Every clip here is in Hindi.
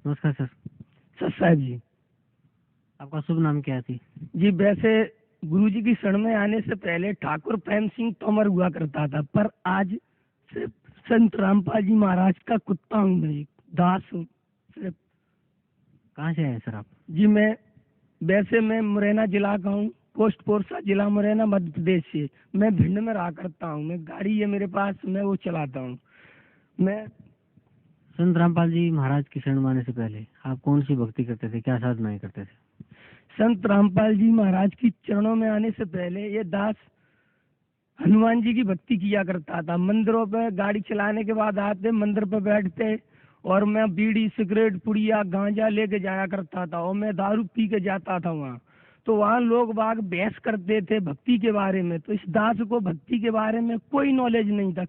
नमस्कार सर। सर साहब जी, आपका शुभ नाम क्या थी? जी वैसे गुरुजी की शरण में आने से पहले ठाकुर प्रेम सिंह तोमर हुआ करता था, पर आज सिर्फ संत रामपाल जी महाराज का कुत्ता हूँ, मैं दास हूँ सिर्फ। कहाँ से आए सर आप? जी मैं मुरैना जिला का हूँ, पोस्ट पोरसा जिला मुरैना मध्य प्रदेश से। मैं भिंड में रहा करता हूँ, मैं गाड़ी है मेरे पास, मैं वो चलाता हूँ। मैं संत रामपाल जी महाराज की शरण में आने से पहले आप कौन सी भक्ति करते थे, क्या साधनाएं करते थे? संत रामपाल जी महाराज की चरणों में आने से पहले ये दास हनुमान जी की भक्ति किया करता था। मंदिरों पे गाड़ी चलाने के बाद आते, मंदिर पे बैठते और मैं बीड़ी सिगरेट पुड़िया गांजा लेके जाया करता था और मैं दारू पी के जाता था वहाँ। तो वहाँ लोग बाग बहस करते थे भक्ति के बारे में, तो इस दास को भक्ति के बारे में कोई नॉलेज नहीं था।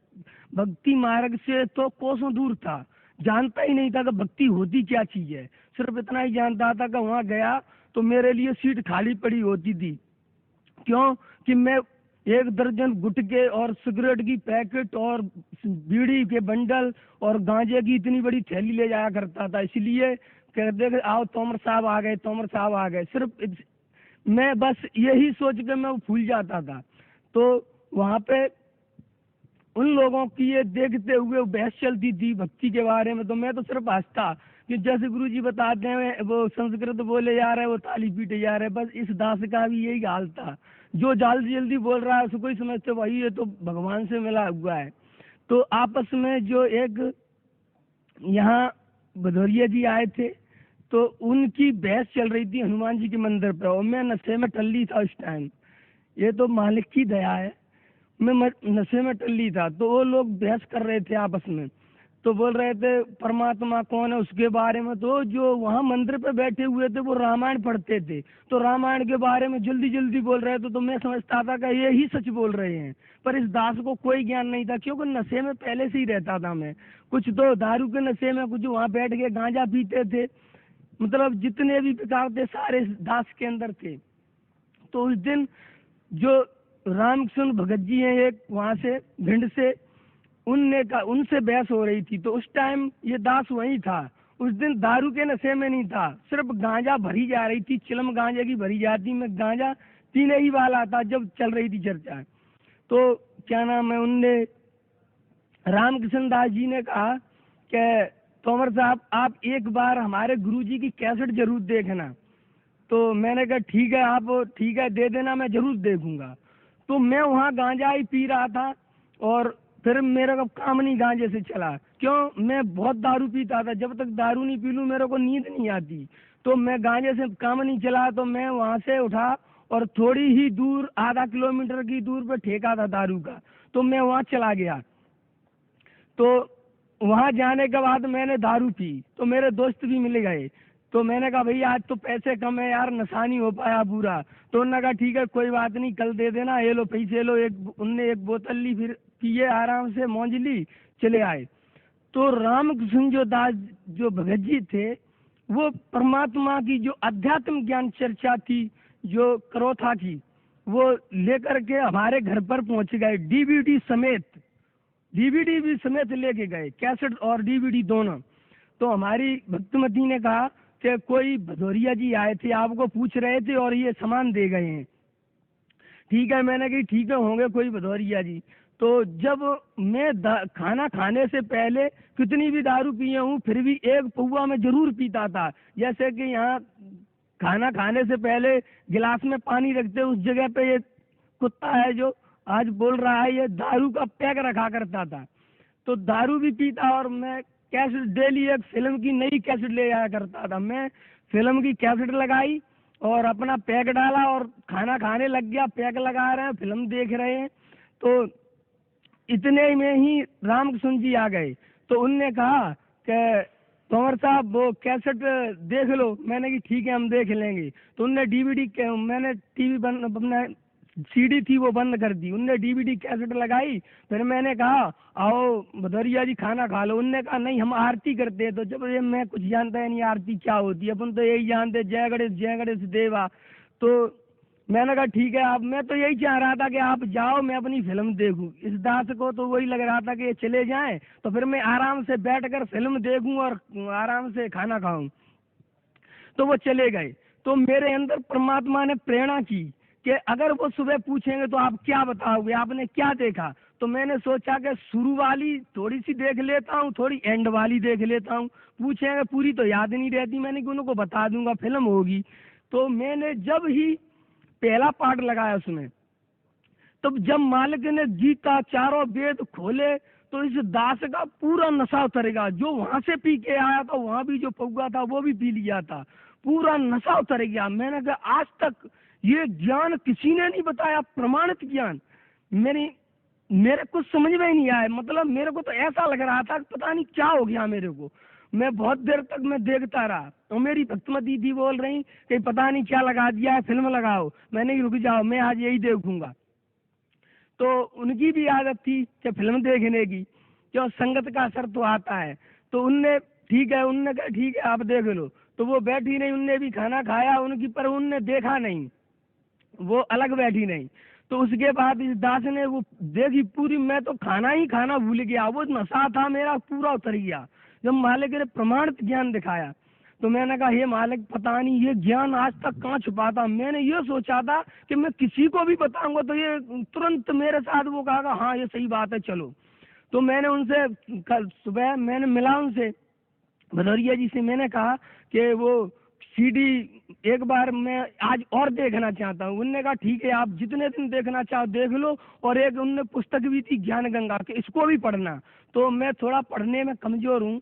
भक्ति मार्ग से तो कोसों दूर था, जानता ही नहीं था कि भक्ति होती क्या चीज है। सिर्फ इतना ही जानता था कि वहाँ गया तो मेरे लिए सीट खाली पड़ी होती थी। क्यों कि मैं 1 दर्जन गुटके और सिगरेट की पैकेट और बीड़ी के बंडल और गांजे की इतनी बड़ी थैली ले जाया करता था। इसलिए कहते थे आओ तोमर साहब आ गए, तोमर साहब आ गए। मैं बस यही सोच के मैं भूल जाता था। तो वहाँ पे उन लोगों की ये देखते हुए बहस चलती थी भक्ति के बारे में, तो मैं तो सिर्फ हंसता कि जैसे गुरु जी बताते हैं वो संस्कृत बोले जा रहे हैं, वो ताली पीटे जा रहे हैं। बस इस दास का भी यही हाल था, जो जल्दी जल्दी बोल रहा है उसको ही समझते भाई ये तो भगवान से मिला हुआ है। तो आपस में जो एक यहाँ भदौरिया जी आए थे, तो उनकी बहस चल रही थी हनुमान जी के मंदिर पर, और मैं नशे में टल्ली था उस टाइम। ये तो मालिक की दया है, मैं नशे में टल्ली था। तो वो लोग बहस कर रहे थे आपस में, तो बोल रहे थे परमात्मा कौन है उसके बारे में। तो जो वहाँ मंदिर पे बैठे हुए थे वो रामायण पढ़ते थे, तो रामायण के बारे में जल्दी जल्दी बोल रहे थे। तो मैं समझता था कि ये ही सच बोल रहे हैं, पर इस दास को कोई ज्ञान नहीं था, क्योंकि नशे में पहले से ही रहता था मैं। कुछ तो दारू के नशे में, कुछ वहाँ बैठ के गांजा पीते थे, मतलब जितने भी प्रकार थे सारे इस दास के अंदर थे। तो उस दिन जो रामकृष्ण भगत जी हैं एक वहां से भिंड से, उनसे बहस हो रही थी। तो उस टाइम ये दास वही था। उस दिन दारू के नशे में नहीं था, सिर्फ गांजा भरी जा रही थी, चिलम गांजे की भरी जाती। मैं गांजा पीने ही वाला था जब चल रही थी चर्चा। तो क्या नाम है, उनने रामकृष्ण दास जी ने कहा कि तोमर साहब आप एक बार हमारे गुरुजी की कैसेट जरूर देखना। तो मैंने कहा ठीक है, आप ठीक है दे देना, मैं जरूर देखूंगा। तो मैं वहाँ गांजा ही पी रहा था और फिर मेरा को काम नहीं गांजे से चला। क्यों, मैं बहुत दारू पीता था, जब तक दारू नहीं पी लूं मेरे को नींद नहीं आती। तो मैं गांजे से काम नहीं चला, तो मैं वहां से उठा और थोड़ी ही दूर, आधा किलोमीटर की दूर पर ठेका था दारू का, तो मैं वहां चला गया। तो वहां जाने के बाद मैंने दारू पी, तो मेरे दोस्त भी मिल गए। तो मैंने कहा भैया आज तो पैसे कम है यार, नशा नहीं हो पाया पूरा। तो उन्होंने कहा ठीक है कोई बात नहीं, कल दे देना, ये लो पैसे लो। उनने एक बोतल ली, फिर पिए आराम से, मौज ली, चले आए। तो रामकृष्ण जो दास जो भगत जी थे, वो परमात्मा की जो अध्यात्म ज्ञान चर्चा थी, जो करोथा की, वो लेकर के हमारे घर पर पहुंच गए, डीवीडी समेत। डीवीडी भी समेत लेके गए, कैसेट और डीवीडी दोनों। तो हमारी भक्तमती ने कहा कि कोई भदौरिया जी आए थे, आपको पूछ रहे थे और ये सामान दे गए हैं। ठीक है, मैंने कही ठीक है होंगे कोई भदौरिया जी। तो जब मैं खाना खाने से पहले कितनी भी दारू पिए हूँ, फिर भी एक पौवा में जरूर पीता था। जैसे कि यहाँ खाना खाने से पहले गिलास में पानी रखते, उस जगह पे ये कुत्ता है जो आज बोल रहा है, ये दारू का पैक रखा करता था। तो दारू भी पीता, और मैं कैसेट डेली एक फिल्म की नई कैसेट ले आया करता था। मैं फिल्म की कैसेट लगाई और अपना पैक डाला और खाना खाने लग गया। पैक लगा रहे हैं, फिल्म देख रहे हैं। तो इतने में ही रामकृष्ण जी आ गए। तो उनने कहा कि तोमर साहब वो कैसेट देख लो। मैंने कि ठीक है हम देख लेंगे। तो उनने डीवीडी, मैंने टीवी बंद, अपना सीडी थी वो बंद कर दी, उनने डीवीडी कैसेट लगाई। फिर मैंने कहा आओ भदौरिया जी खाना खा लो। उनने कहा नहीं हम आरती करते हैं। तो जब ये मैं कुछ जानता है नहीं आरती क्या होती है, अपन तो यही जानते जय गणेश देवा। तो मैंने कहा ठीक है आप, मैं तो यही चाह रहा था कि आप जाओ, मैं अपनी फिल्म देखूं। इस दास को तो वही लग रहा था कि ये चले जाएं तो फिर मैं आराम से बैठकर फिल्म देखूं और आराम से खाना खाऊं। तो वो चले गए। तो मेरे अंदर परमात्मा ने प्रेरणा की कि अगर वो सुबह पूछेंगे तो आप क्या बताओगे, आपने क्या देखा। तो मैंने सोचा कि शुरू वाली थोड़ी सी देख लेता हूँ, थोड़ी एंड वाली देख लेता हूँ। पूछेंगे पूरी तो याद नहीं रहती, मैंने कि उनको बता दूंगा, फिल्म होगी। तो मैंने जब ही पहला पार्ट लगाया उसमें, तब जब मालिक ने गीता चारों वेद खोले तो इस दास का पूरा नशा उतरेगा। जो वहां से पी के आया था, वहां भी जो पौगा था वो भी पी लिया था, पूरा नशा उतर गया। मैंने कहा आज तक ये ज्ञान किसी ने नहीं बताया, प्रमाणित ज्ञान। मेरे कुछ समझ में ही नहीं आया। मतलब मेरे को तो ऐसा लग रहा था पता नहीं क्या हो गया मेरे को। मैं बहुत देर तक मैं देखता रहा और मेरी भक्तमती दीदी बोल रही कि पता नहीं क्या लगा दिया है, फिल्म लगाओ। मैंने कि रुक जाओ, मैं आज यही देखूंगा। तो उनकी भी आदत थी कि फिल्म देखने की, क्यों संगत का असर तो आता है। तो उनने ठीक है, उनने कहा ठीक है आप देख लो। तो वो बैठी नहीं, उनने भी खाना खाया उनकी, पर उनने देखा नहीं, वो अलग बैठी नहीं। तो उसके बाद इस दास ने वो देखी पूरी। मैं तो खाना ही खाना भूल गया, वो नशा था मेरा पूरा उतर गया जब मालिक ने प्रमाणित ज्ञान दिखाया। तो मैंने कहा हे मालिक, पता नहीं ये ज्ञान आज तक कहाँ छुपा था। मैंने ये सोचा था कि मैं किसी को भी बताऊंगा तो ये तुरंत मेरे साथ वो कहा हाँ ये सही बात है चलो। तो मैंने उनसे कल सुबह मैंने मिला उनसे, भदौरिया जी से। मैंने कहा कि वो सीडी एक बार मैं आज और देखना चाहता हूँ। उनने कहा ठीक है आप जितने दिन देखना चाहो देख लो। और एक उनने पुस्तक भी थी ज्ञान गंगा के, इसको भी पढ़ना। तो मैं थोड़ा पढ़ने में कमजोर हूँ,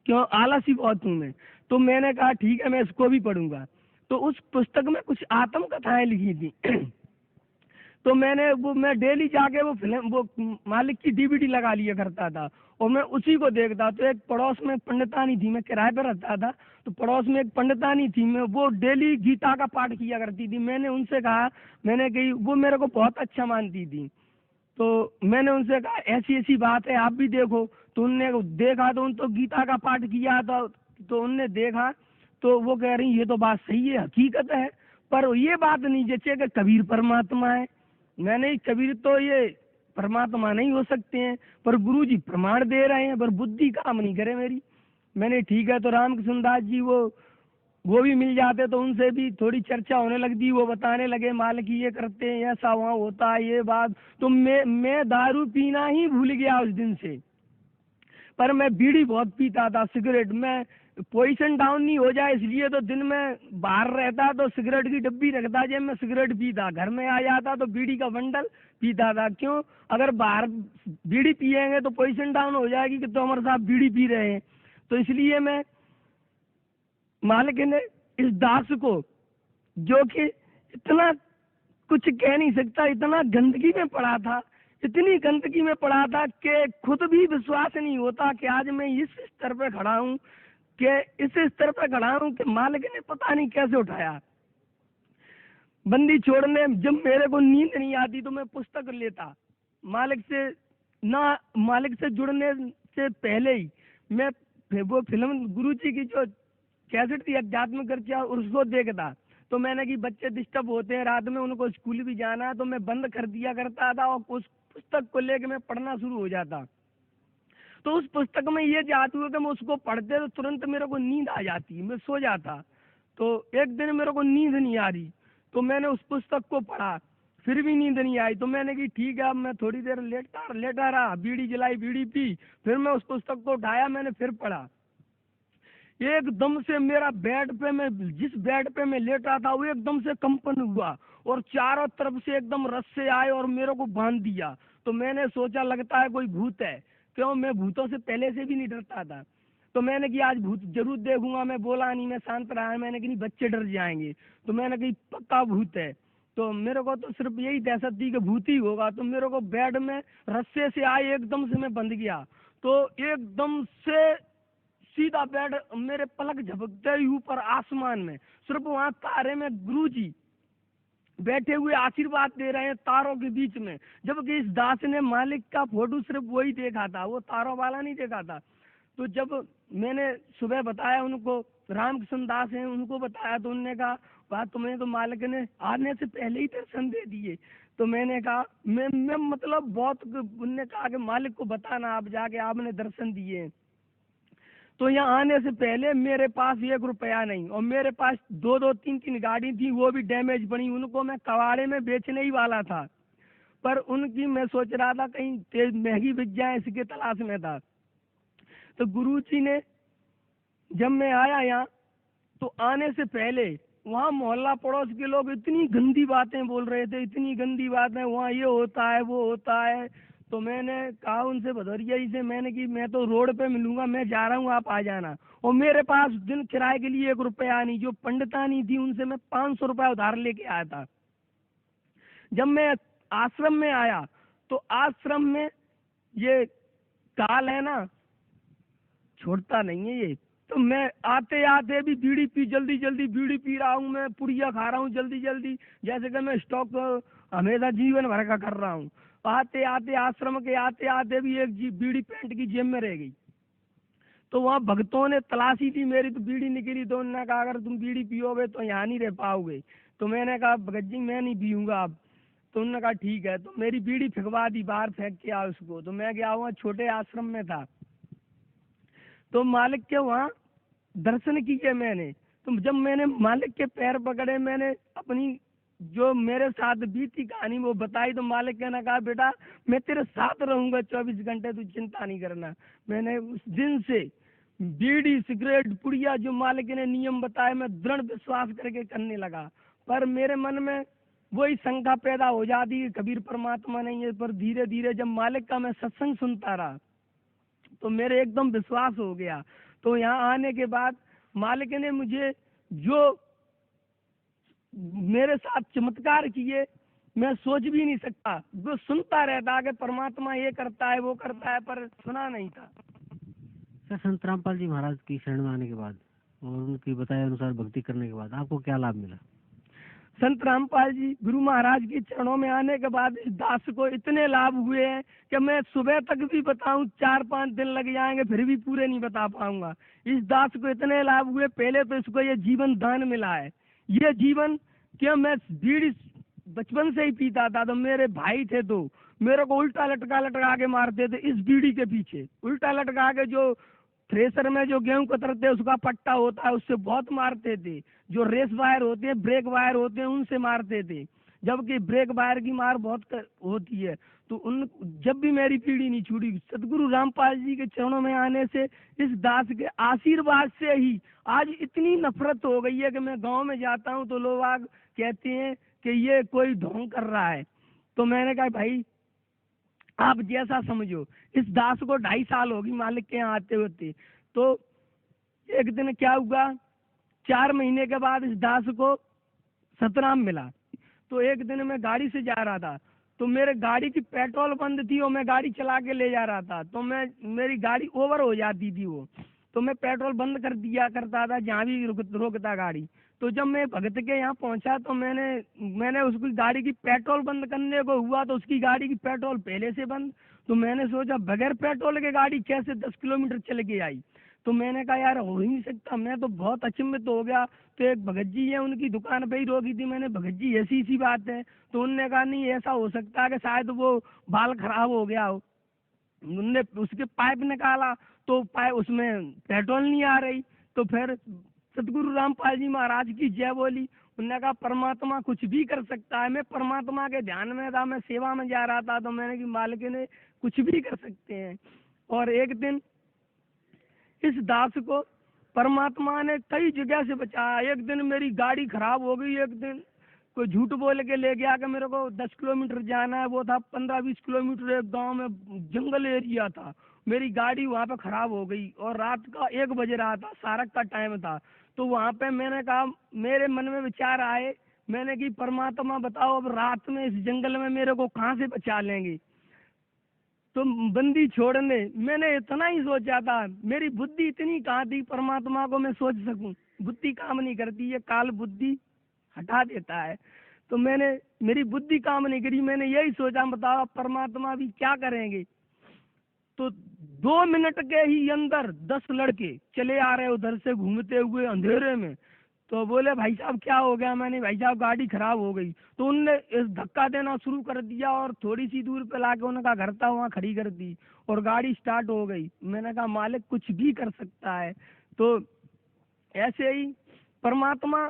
क्यों आलसी बहुत हूँ मैं। तो मैंने कहा ठीक है मैं इसको भी पढ़ूंगा। तो उस पुस्तक में कुछ आत्म कथाएं लिखी थी। तो मैं डेली जाके वो फिल्म वो मालिक की डीवीडी लगा लिया करता था और मैं उसी को देखता। तो एक पड़ोस में पंडितानी थी, मैं किराए पर रहता था। तो पड़ोस में एक पंडितानी थी, मैं वो डेली गीता का पाठ किया करती थी। मैंने उनसे कहा, मैंने कही वो मेरे को बहुत अच्छा मानती थी। तो मैंने उनसे कहा ऐसी ऐसी बात है आप भी देखो। तो उनने देखा तो उन तो गीता का पाठ किया था। तो उनने देखा तो वो कह रही ये तो बात सही है, हकीकत है, पर ये बात नहीं जैसे कि कबीर परमात्मा है। मैंने कबीर तो ये परमात्मा नहीं हो सकते हैं, पर गुरु जी प्रमाण दे रहे हैं, पर बुद्धि काम नहीं करे मेरी। मैंने ठीक है। तो रामकृष्ण दास जी वो भी मिल जाते तो उनसे भी थोड़ी चर्चा होने लगती। वो बताने लगे मालिक ये करते हैं, ऐसा वहाँ होता है ये बात। तो मैं दारू पीना ही भूल गया उस दिन से। पर मैं बीड़ी बहुत पीता था, सिगरेट में पोजीशन डाउन नहीं हो जाए इसलिए तो दिन में बाहर रहता तो सिगरेट की डब्बी रखता जेब में, सिगरेट पीता, घर में आ जाता तो बीड़ी का बंडल पीता था। क्यों, अगर बाहर बीड़ी पिएंगे तो पोजीशन डाउन हो जाएगी कि तो हमारे साथ बीड़ी पी रहे हैं। तो इसलिए मैं मालिक ने इस दास को, जो कि इतना कुछ कह नहीं सकता, इतना गंदगी में पड़ा था, इतनी गंदगी में पड़ा था कि खुद भी विश्वास नहीं होता कि आज मैं इस स्तर पे खड़ा हूँ, कि इस स्तर पे खड़ा हूँ कि मालिक ने पता नहीं कैसे उठाया। बंदी छोड़ने जब मेरे को नींद नहीं आती तो मैं पुस्तक लेता मालिक से, ना मालिक से जुड़ने से पहले ही मैं वो फिल्म गुरु जी की जो कैसेट थी अध्यात्म चर्चा उसको देखता। तो मैंने कि बच्चे डिस्टर्ब होते हैं रात में, उनको स्कूल भी जाना है, तो मैं बंद कर दिया करता था और उस पुस्तक को लेकर मैं पढ़ना शुरू हो जाता। तो उस पुस्तक में ये जादू है कि मैं उसको पढ़ते तो तुरंत मेरे को नींद आ जाती, मैं सो जाता। तो एक दिन मेरे को नींद नहीं आ रही तो मैंने उस पुस्तक को पढ़ा, फिर भी नींद नहीं आई। तो मैंने कि ठीक है अब मैं थोड़ी देर लेटा रहा, बीड़ी जलाई, बीड़ी पी, फिर मैं उस पुस्तक को उठाया, मैंने फिर पढ़ा। एकदम से मेरा बेड पे, मैं जिस बेड पे मैं लेटा था वो एकदम से कंपन हुआ और चारों तरफ से एकदम रस्से आए और मेरे को बांध दिया। तो मैंने सोचा लगता है कोई भूत है, क्यों मैं भूतों से पहले से भी नहीं डरता था। तो मैंने कि आज भूत जरूर देखूंगा, मैं बोला नहीं, मैं शांत रहा। मैंने कि नहीं बच्चे डर जाएंगे, तो मैंने कि पक्का भूत है। तो मेरे को तो सिर्फ यही दहशत थी कि भूत ही होगा। तो मेरे को बेड में रस्से से आए, एकदम से मैं बंध गया। तो एकदम से सीधा बेड, मेरे पलक झपकते ही ऊपर आसमान में, सिर्फ वहां तारे में गुरु जी बैठे हुए आशीर्वाद दे रहे हैं तारों के बीच में। जबकि इस दास ने मालिक का फोटो सिर्फ वही देखा था, वो तारों वाला नहीं देखा था। तो जब मैंने सुबह बताया उनको, रामकृष्ण दास हैं उनको बताया, तो उन्होंने कहा बात तुम्हें तो मालिक ने आने से पहले ही दर्शन दे दिए। तो मैंने कहा मैं मतलब बहुत, उनने कहा कि मालिक को बताना आप जाके आपने दर्शन दिए हैं। तो यहाँ आने से पहले मेरे पास 1 रुपया नहीं, और मेरे पास 2-2 3-3 गाड़ी थी, वो भी डैमेज पड़ी, उनको मैं कबाड़े में बेचने ही वाला था, पर उनकी मैं सोच रहा था कहीं तेज महंगी बिक जाए, इसके तलाश में था। तो गुरु जी ने, जब मैं आया यहाँ, तो आने से पहले वहाँ मोहल्ला पड़ोस के लोग इतनी गंदी बातें बोल रहे थे, इतनी गंदी बातें, वहाँ ये होता है वो होता है। तो मैंने कहा उनसे, भदौरिया जी से, मैंने कि मैं तो रोड पे मिलूंगा, मैं जा रहा हूँ, आप आ जाना। और मेरे पास दिन किराए के लिए 1 रुपया नहीं, जो पंडितानी थी उनसे मैं 500 रुपया उधार लेके आया था। जब मैं आश्रम में आया, तो आश्रम में ये काल है ना, छोड़ता नहीं है ये। तो मैं आते आते भी बीड़ी पी, जल्दी जल्दी बीड़ी पी रहा हूँ, मैं पुड़िया खा रहा हूँ जल्दी जल्दी, जैसे कि मैं स्टॉक हमेशा जीवन भर का कर रहा हूँ। आते आते आश्रम के आते आते भी एक बीड़ी पैंट की जेब में रह गई। तो वहाँ भक्तों ने तलाशी दी मेरी, तो बीड़ी निकली, तो उन्होंने कहा अगर तुम बीड़ी पियोगे तो यहाँ नहीं रह पाओगे। तो मैंने कहा भगत जी मैं नहीं पीऊंगा अब। तो उन्होंने कहा ठीक है, तो मेरी बीड़ी फेंकवा दी, बाहर फेंक के आओ उसको। तो मैं गया, वहाँ छोटे आश्रम में था, तो मालिक के वहाँ दर्शन किए मैंने। तो जब मैंने मालिक के पैर पकड़े, मैंने अपनी जो मेरे साथ बीती कहानी वो बताई, तो मालिक ने कहा बेटा मैं तेरे साथ रहूंगा 24 घंटे, तू चिंता नहीं करना। मैंने उस दिन से बीड़ी सिगरेट पुड़िया जो मालिक ने नियम बताए, मैं दृढ़ विश्वास करके करने लगा। पर मेरे मन में वही शंका पैदा हो जाती है कबीर परमात्मा नहीं है। पर धीरे धीरे जब मालिक का मैं सत्संग सुनता रहा, तो मेरे एकदम विश्वास हो गया। तो यहाँ आने के बाद मालिक ने मुझे जो मेरे साथ चमत्कार किए, मैं सोच भी नहीं सकता। वो सुनता रहता कि परमात्मा ये करता है वो करता है, पर सुना नहीं था। सर, संत रामपाल जी महाराज की शरण में आने के बाद और उनकी बताए अनुसार भक्ति करने के बाद आपको क्या लाभ मिला? संत रामपाल जी गुरु महाराज के चरणों में आने के बाद इस दास को इतने लाभ हुए हैं कि मैं सुबह तक भी बताऊं 4-5 दिन लग जाएंगे, फिर भी पूरे नहीं बता पाऊंगा। इस दास को इतने लाभ हुए, पहले तो इसको ये जीवन दान मिला है। ये जीवन, क्या मैं बीड़ी बचपन से ही पीता था, तो मेरे भाई थे तो मेरे को उल्टा लटका लटका के मारते थे इस बीड़ी के पीछे। उल्टा लटका के, जो थ्रेसर में जो गेहूं कतरते हैं उसका पट्टा होता है, उससे बहुत मारते थे। जो रेस वायर होते हैं, ब्रेक वायर होते हैं, उनसे मारते थे। जबकि ब्रेक वायर की मार बहुत होती है। तो उन जब भी मेरी पीढ़ी नहीं छूटी, सदगुरु रामपाल जी के चरणों में आने से, इस दास के आशीर्वाद से ही आज इतनी नफरत हो गई है कि मैं गांव में जाता हूं तो लोग आग कहते हैं कि ये कोई ढोंग कर रहा है। तो मैंने कहा भाई आप जैसा समझो। इस दास को 2.5 साल होगी मालिक के यहाँ आते होते। तो एक दिन क्या हुआ, 4 महीने के बाद इस दास को सतराम मिला। तो एक दिन मैं गाड़ी से जा रहा था, तो मेरे गाड़ी की पेट्रोल बंद थी और मैं गाड़ी चला के ले जा रहा था। तो मेरी गाड़ी ओवर हो जाती थी वो, तो मैं पेट्रोल बंद कर दिया करता था जहाँ भी रोकता गाड़ी। तो जब मैं भगत के यहाँ पहुंचा, तो मैंने उसकी गाड़ी की पेट्रोल बंद करने को हुआ, तो उसकी गाड़ी की पेट्रोल पहले से बंद। तो मैंने सोचा बगैर पेट्रोल के गाड़ी कैसे 10 किलोमीटर चल के आई। तो मैंने कहा यार हो ही नहीं सकता, मैं तो बहुत अचंभित हो गया। तो एक भगत जी है, उनकी दुकान पे ही रोकी थी मैंने, भगत जी ऐसी सी बात है? तो उनने कहा नहीं ऐसा हो सकता है कि शायद वो बाल खराब हो गया हो। उनने उसके पाइप निकाला, तो पाइप उसमें पेट्रोल नहीं आ रही। तो फिर सतगुरु रामपाल जी महाराज की जय बोली। उन्होंने कहा परमात्मा कुछ भी कर सकता है। मैं परमात्मा के ध्यान में था, मैं सेवा में जा रहा था, तो मैंने कि मालिक ने कुछ भी कर सकते हैं। और एक दिन इस दास को परमात्मा ने कई जगह से बचाया। एक दिन मेरी गाड़ी खराब हो गई, एक दिन कोई झूठ बोल के ले गया कि मेरे को 10 किलोमीटर जाना है, वो था 15-20 किलोमीटर, एक गांव में जंगल एरिया था। मेरी गाड़ी वहां पे खराब हो गई और रात का 1 बज रहा था, सारक का टाइम था। तो वहां पे मैंने कहा, मेरे मन में विचार आए, मैंने कि परमात्मा बताओ अब रात में इस जंगल में मेरे को कहाँ से बचा लेंगे। तो बंदी छोड़ने मैंने इतना ही सोचा था, मेरी बुद्धि इतनी कहाँ थी परमात्मा को मैं सोच सकूं। बुद्धि काम नहीं करती, ये काल बुद्धि हटा देता है। तो मेरी बुद्धि काम नहीं करी, मैंने यही सोचा बताओ परमात्मा भी क्या करेंगे। तो 2 मिनट के ही अंदर 10 लड़के चले आ रहे उधर से घूमते हुए अंधेरे में। तो बोले भाई साहब क्या हो गया? मैंने भाई साहब गाड़ी खराब हो गई। तो उनने इस धक्का देना शुरू कर दिया और थोड़ी सी दूर पे लाके उनका घर था वहाँ खड़ी कर दी और गाड़ी स्टार्ट हो गई। मैंने कहा मालिक कुछ भी कर सकता है। तो ऐसे ही परमात्मा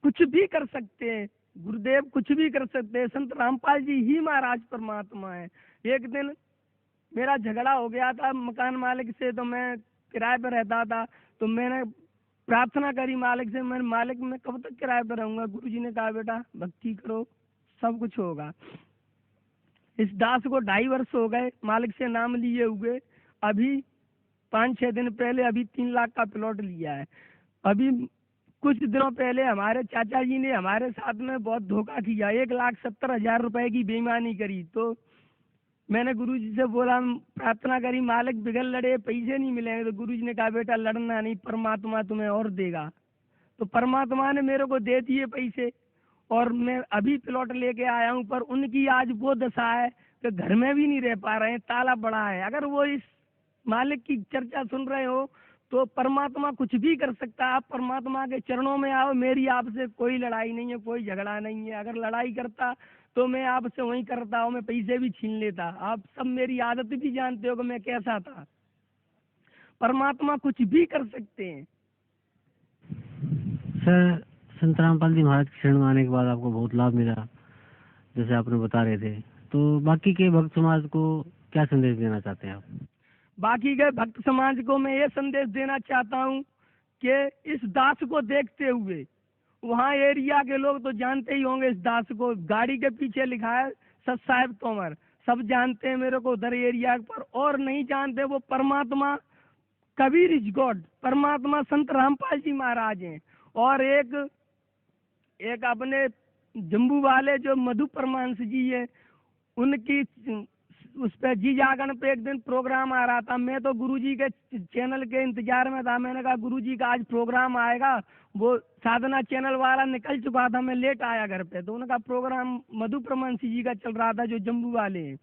कुछ भी कर सकते हैं, गुरुदेव कुछ भी कर सकते हैं, संत रामपाल जी ही महाराज परमात्मा है। एक दिन मेरा झगड़ा हो गया था मकान मालिक से, तो मैं किराए पर रहता था। तो मैंने प्रार्थना करी मालिक से, मैंने मालिक मैं कब तक किराए पर रहूंगा? गुरुजी ने कहा बेटा भक्ति करो सब कुछ होगा। इस दास को 2.5 वर्ष हो गए मालिक से नाम लिए हुए। अभी 5-6 दिन पहले अभी 3 लाख का प्लॉट लिया है। अभी कुछ दिनों पहले हमारे चाचा जी ने हमारे साथ में बहुत धोखा किया, 1,70,000 रुपए की बेईमानी करी। तो मैंने गुरुजी से बोला, प्रार्थना करी मालिक बिगल लड़े पैसे नहीं मिलेंगे। तो गुरुजी ने कहा बेटा लड़ना नहीं, परमात्मा तुम्हें और देगा। तो परमात्मा ने मेरे को दे दिए पैसे और मैं अभी प्लॉट लेके आया हूँ। पर उनकी आज वो दशा है कि घर में भी नहीं रह पा रहे हैं, ताला बड़ा है। अगर वो इस मालिक की चर्चा सुन रहे हो तो परमात्मा कुछ भी कर सकता है। आप परमात्मा के चरणों में आओ। मेरी आपसे कोई लड़ाई नहीं है, कोई झगड़ा नहीं है। अगर लड़ाई करता तो मैं आपसे वही करता हूँ, मैं पैसे भी छीन लेता। आप सब मेरी आदत भी जानते हो कि मैं कैसा था। परमात्मा कुछ भी कर सकते हैं। सर, संत रामपाल जी महाराज की शरण में आने के बाद आपको बहुत लाभ मिला, जैसे आपने बता रहे थे। तो बाकी के भक्त समाज को क्या संदेश देना चाहते हैं आप? बाकी के भक्त समाज को मैं ये संदेश देना चाहता हूँ कि इस दास को देखते हुए, वहाँ एरिया के लोग तो जानते ही होंगे इस दास को, गाड़ी के पीछे लिखा है सत साहेब तोमर, सब जानते हैं मेरे को उधर एरिया पर। और नहीं जानते वो परमात्मा कबीर इज गॉड, परमात्मा संत रामपाल जी महाराज हैं। और एक अपने जम्बू वाले जो मधु परमांश जी है, उनकी उस पे जी जागरण पे एक दिन प्रोग्राम आ रहा था। मैं तो गुरुजी के चैनल के इंतजार में था। मैंने कहा गुरुजी का आज प्रोग्राम आएगा। वो साधना चैनल वाला निकल चुका था, मैं लेट आया घर पे। तो उनका प्रोग्राम मधु परमांश जी का चल रहा था जो जम्बू वाले हैं।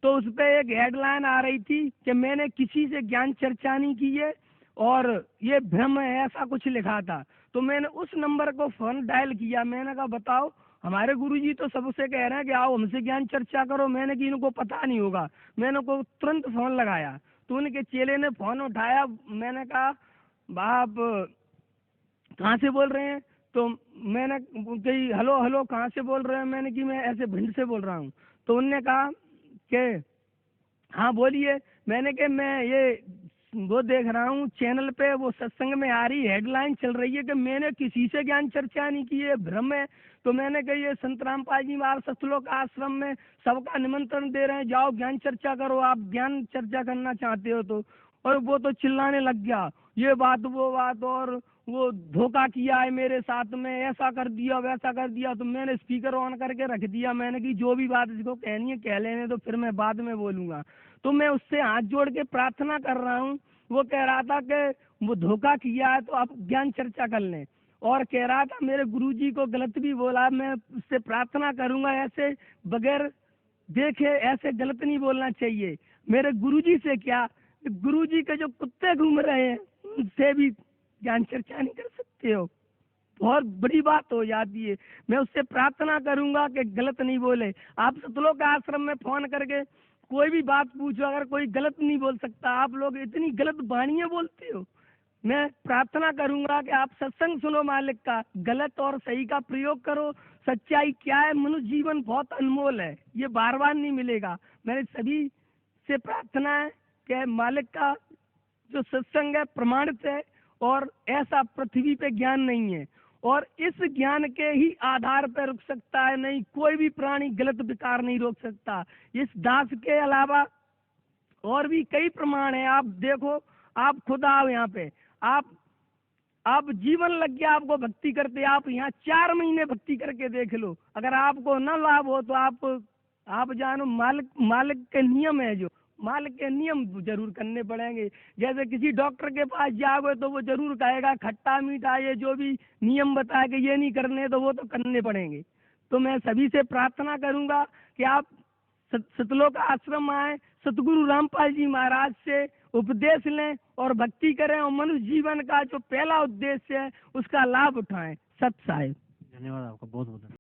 तो उस पे एक हेडलाइन आ रही थी कि मैंने किसी से ज्ञान चर्चा नहीं की है और ये भ्रम है, ऐसा कुछ लिखा था। तो मैंने उस नंबर को फोन डायल किया। मैंने कहा बताओ, हमारे गुरुजी तो सबसे कह रहे हैं कि आओ हमसे ज्ञान चर्चा करो। मैंने कि इनको पता नहीं होगा। मैंने को तुरंत फोन लगाया तो उनके चेले ने फोन उठाया। मैंने कहा बाप कहाँ से बोल रहे हैं? तो मैंने कही हेलो हेलो कहाँ से बोल रहे हैं? मैंने कि मैं ऐसे भिंड से बोल रहा हूँ। तो उनने कहा कि हाँ बोलिए। मैंने कि मैं ये वो देख रहा हूँ चैनल पे वो सत्संग में आ रही हेडलाइन चल रही है कि मैंने किसी से ज्ञान चर्चा नहीं की है, भ्रम है। तो मैंने कहा ये संत रामपाल जी महाराज सतलोक आश्रम में सबका निमंत्रण दे रहे हैं, जाओ ज्ञान चर्चा करो, आप ज्ञान चर्चा करना चाहते हो तो। और वो तो चिल्लाने लग गया, ये बात वो बात, और वो धोखा किया है मेरे साथ में, ऐसा कर दिया वैसा कर दिया। तो मैंने स्पीकर ऑन करके रख दिया। मैंने कि जो भी बात इसको कहनी है कह लेने, तो फिर मैं बाद में बोलूंगा। तो मैं उससे हाथ जोड़ के प्रार्थना कर रहा हूँ। वो कह रहा था कि वो धोखा किया है तो आप ज्ञान चर्चा कर लें। और कह रहा था मेरे गुरुजी को गलत भी बोला, मैं उससे प्रार्थना करूंगा ऐसे बगैर देखे ऐसे गलत नहीं बोलना चाहिए। मेरे गुरुजी से क्या, गुरुजी के जो कुत्ते घूम रहे हैं उनसे भी ज्ञान चर्चा नहीं कर सकते हो, बहुत बड़ी बात हो जाती है। मैं उससे प्रार्थना करूंगा कि गलत नहीं बोले। आप सतलोक आश्रम में फोन करके कोई भी बात पूछो, अगर कोई गलत नहीं बोल सकता। आप लोग इतनी गलत वाणियां बोलते हो। मैं प्रार्थना करूंगा कि आप सत्संग सुनो मालिक का, गलत और सही का प्रयोग करो। सच्चाई क्या है? मनुष्य जीवन बहुत अनमोल है, ये बार बार नहीं मिलेगा। मेरे सभी से प्रार्थना है कि मालिक का जो सत्संग है प्रमाणित है और ऐसा पृथ्वी पे ज्ञान नहीं है, और इस ज्ञान के ही आधार पर रुक सकता है, नहीं कोई भी प्राणी गलत विकार नहीं रोक सकता। इस दास के अलावा और भी कई प्रमाण है। आप देखो, आप खुद आओ यहाँ पे, आप जीवन लग गया आपको भक्ति करते, आप यहाँ 4 महीने भक्ति करके देख लो। अगर आपको न लाभ हो तो आप जानो मालिक मालिक के नियम है, जो मालिक के नियम जरूर करने पड़ेंगे। जैसे किसी डॉक्टर के पास जाओगे तो वो जरूर कहेगा खट्टा मीठा ये जो भी नियम बताए कि ये नहीं करने, तो वो तो करने पड़ेंगे। तो मैं सभी से प्रार्थना करूंगा कि आप सतलोक आश्रम आए, सतगुरु रामपाल जी महाराज से उपदेश लें और भक्ति करें और मनुष्य जीवन का जो पहला उद्देश्य है उसका लाभ उठाएं। सत साहिब। धन्यवाद आपका बहुत बहुत।